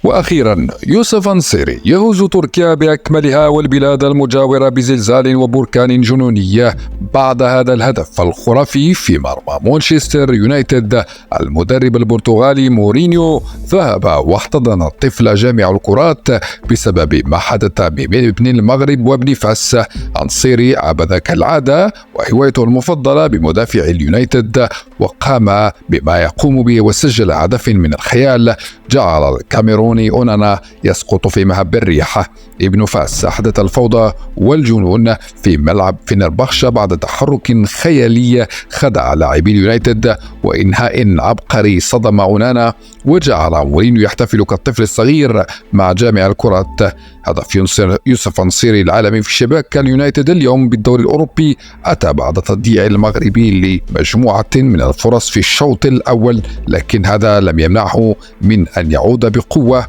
وأخيرا يوسف النصيري يهز تركيا بأكملها والبلاد المجاورة بزلزال وبركان جنوني بعد هذا الهدف الخرافي في مرمى مانشستر يونايتد. المدرب البرتغالي مورينيو ذهب واحتضن الطفل جامع الكرات بسبب ما حدث بين المغرب وابن فاس. النصيري عبث كالعادة وهوايته المفضلة بمدافع اليونايتد وقام بما يقوم به وسجل هدف من الخيال جعل الكاميروني أونانا يسقط في مهب الريح. ابن فاس أحدث الفوضى والجنون في ملعب فنربخشة بعد تحرك خيالي خدع لاعبي اليونايتد وإنهاء عبقري صدم أونانا وجعل مورينيو يحتفل كالطفل الصغير مع جامع الكرات. هدف يوسف النصيري العالمي في شباك اليونايتد اليوم بالدوري الأوروبي أتى بعد تضييع المغربي لمجموعة من الفرص في الشوط الأول، لكن هذا لم يمنعه من أن يعود بقوة